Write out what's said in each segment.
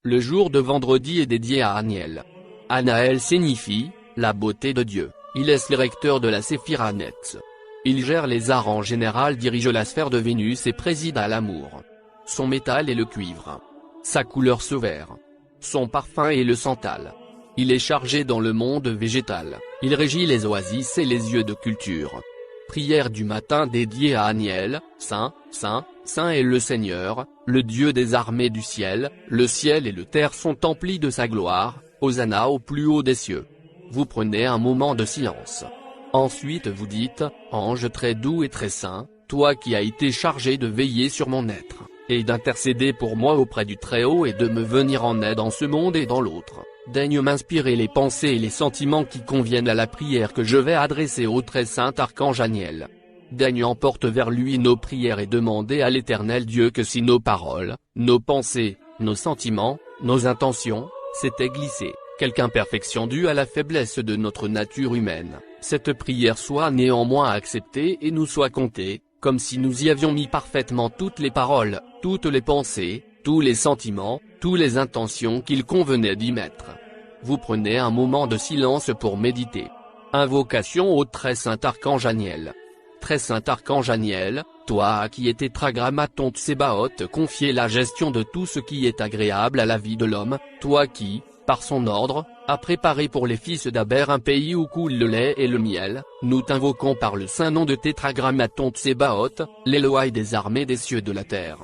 Le jour de vendredi est dédié à Aniel. Anaël signifie « la beauté de Dieu ». Il est le recteur de la Séphiranets. Il gère les arts en général, dirige la sphère de Vénus et préside à l'amour. Son métal est le cuivre. Sa couleur se vert. Son parfum est le santal. Il est chargé dans le monde végétal. Il régit les oasis et les yeux de culture. Prière du matin dédiée à Aniel, Saint, Saint, Saint est le Seigneur, le Dieu des armées du ciel. Le ciel et le terre sont emplis de sa gloire. Hosanna au plus haut des cieux. Vous prenez un moment de silence. Ensuite vous dites, ange très doux et très saint, toi qui as été chargé de veiller sur mon être, et d'intercéder pour moi auprès du Très-Haut et de me venir en aide en ce monde et dans l'autre, daigne m'inspirer les pensées et les sentiments qui conviennent à la prière que je vais adresser au très saint archange Aniel. Daigne emporte vers lui nos prières et demander à l'Éternel Dieu que si nos paroles, nos pensées, nos sentiments, nos intentions, s'étaient glissés, quelque imperfection due à la faiblesse de notre nature humaine, cette prière soit néanmoins acceptée et nous soit comptée, comme si nous y avions mis parfaitement toutes les paroles, toutes les pensées, tous les sentiments, toutes les intentions qu'il convenait d'y mettre. Vous prenez un moment de silence pour méditer. Invocation au très saint archange Aniel. Très saint archange Aniel, toi à qui est tétragrammaton Tsébaoth confié la gestion de tout ce qui est agréable à la vie de l'homme, toi qui, par son ordre, a préparé pour les fils d'Aber un pays où coule le lait et le miel, nous t'invoquons par le saint nom de tétragrammaton Tsébaoth, l'Élohai des armées des cieux de la terre.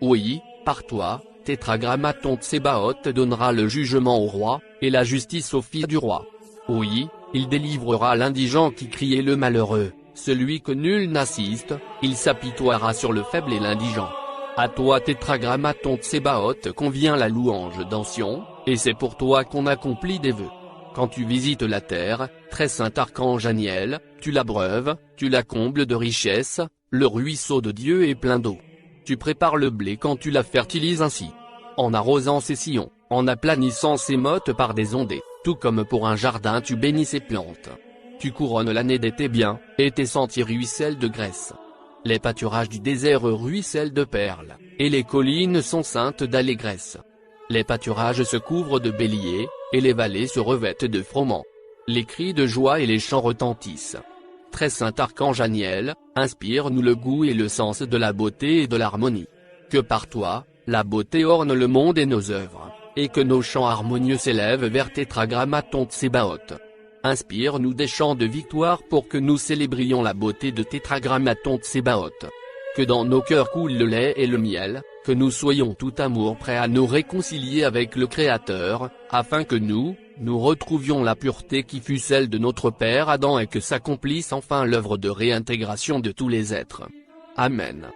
Oui, par toi, tétragrammaton Tsébaoth donnera le jugement au roi, et la justice au fils du roi. Oui, il délivrera l'indigent qui criait le malheureux, celui que nul n'assiste, il s'apitoiera sur le faible et l'indigent. À toi tétragrammaton Tsébaoth convient la louange d'Ancien, et c'est pour toi qu'on accomplit des vœux. Quand tu visites la terre, très saint archange Aniel, tu l'abreuves, tu la combles de richesses, le ruisseau de Dieu est plein d'eau. Tu prépares le blé quand tu la fertilises ainsi, en arrosant ses sillons, en aplanissant ses mottes par des ondées, tout comme pour un jardin tu bénis ses plantes. Tu couronnes l'année de tes biens, et tes sentiers ruissellent de graisse. Les pâturages du désert ruissellent de perles, et les collines sont saintes d'allégresse. Les pâturages se couvrent de béliers, et les vallées se revêtent de froment. Les cris de joie et les chants retentissent. Très saint archange Aniel, inspire-nous le goût et le sens de la beauté et de l'harmonie. Que par toi, la beauté orne le monde et nos œuvres, et que nos chants harmonieux s'élèvent vers tétragrammaton Tsébaoth. Inspire-nous des chants de victoire pour que nous célébrions la beauté de tétragrammaton Tsébaoth. Que dans nos cœurs coule le lait et le miel, que nous soyons tout amour prêts à nous réconcilier avec le Créateur, afin que nous retrouvions la pureté qui fut celle de notre Père Adam et que s'accomplisse enfin l'œuvre de réintégration de tous les êtres. Amen.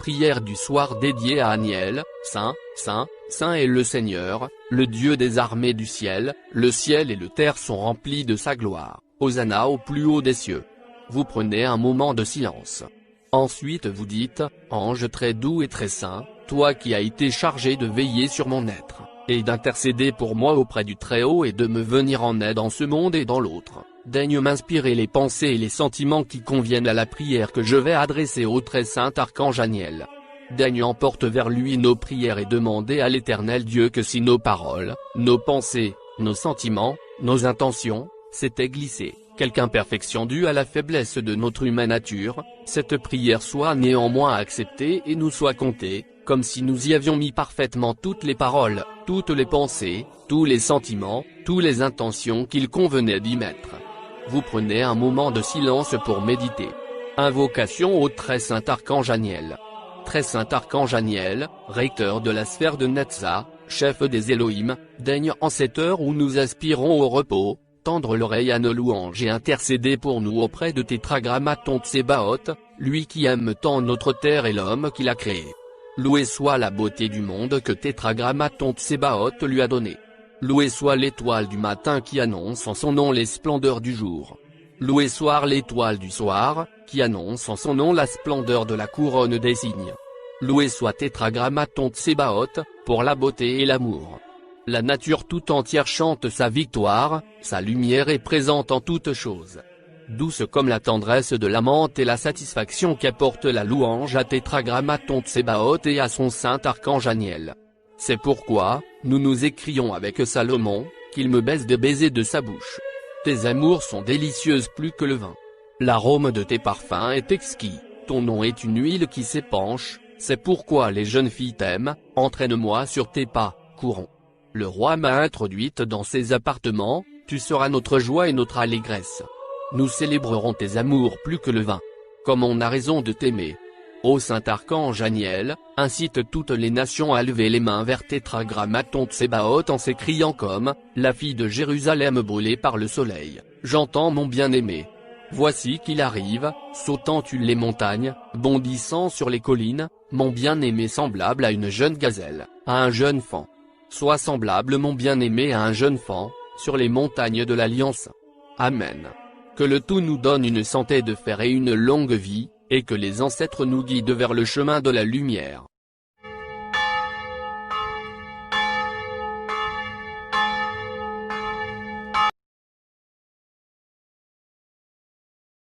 Prière du soir dédiée à Aniel, Saint, Saint, Saint est le Seigneur, le Dieu des armées du ciel. Le ciel et le terre sont remplis de sa gloire. Hosanna au plus haut des cieux. Vous prenez un moment de silence. Ensuite vous dites, ange très doux et très saint, toi qui as été chargé de veiller sur mon être, et d'intercéder pour moi auprès du Très-Haut et de me venir en aide en ce monde et dans l'autre, daigne m'inspirer les pensées et les sentiments qui conviennent à la prière que je vais adresser au très saint archange Aniel. Daigne emporte vers lui nos prières et demander à l'Éternel Dieu que si nos paroles, nos pensées, nos sentiments, nos intentions, s'étaient glissés, quelque imperfection due à la faiblesse de notre humaine nature, cette prière soit néanmoins acceptée et nous soit comptée, comme si nous y avions mis parfaitement toutes les paroles, toutes les pensées, tous les sentiments, toutes les intentions qu'il convenait d'y mettre. Vous prenez un moment de silence pour méditer. Invocation au très saint archange Aniel. Très saint archange Aniel, recteur de la sphère de Netza, chef des Elohim, daigne en cette heure où nous aspirons au repos, tendre l'oreille à nos louanges et intercéder pour nous auprès de tétragrammaton Tsébaoth, lui qui aime tant notre terre et l'homme qu'il a créé. Loué soit la beauté du monde que tétragrammaton Tsébaoth lui a donné. Loué soit l'étoile du matin qui annonce en son nom les splendeurs du jour. Loué soit l'étoile du soir, qui annonce en son nom la splendeur de la couronne des signes. Loué soit tétragrammaton Tsébaoth, pour la beauté et l'amour. La nature tout entière chante sa victoire, sa lumière est présente en toutes choses. Douce comme la tendresse de l'amante et la satisfaction qu'apporte la louange à tétragrammaton Tsébaoth et à son saint archange Aniel. C'est pourquoi, nous nous écrions avec Salomon, qu'il me baise des baisers de sa bouche. Tes amours sont délicieuses plus que le vin. L'arôme de tes parfums est exquis, ton nom est une huile qui s'épanche, c'est pourquoi les jeunes filles t'aiment, entraîne-moi sur tes pas, courons. Le roi m'a introduite dans ses appartements, tu seras notre joie et notre allégresse. Nous célébrerons tes amours plus que le vin. Comme on a raison de t'aimer. Ô saint archange Aniel, incite toutes les nations à lever les mains vers Tétragrammaton Tsébaoth en s'écriant comme, la fille de Jérusalem brûlée par le soleil, j'entends mon bien-aimé. Voici qu'il arrive, sautant les montagnes, bondissant sur les collines, mon bien-aimé semblable à une jeune gazelle, à un jeune faon. Sois semblable mon bien-aimé à un jeune faon, sur les montagnes de l'Alliance. Amen. Que le tout nous donne une santé de fer et une longue vie, et que les ancêtres nous guident vers le chemin de la lumière.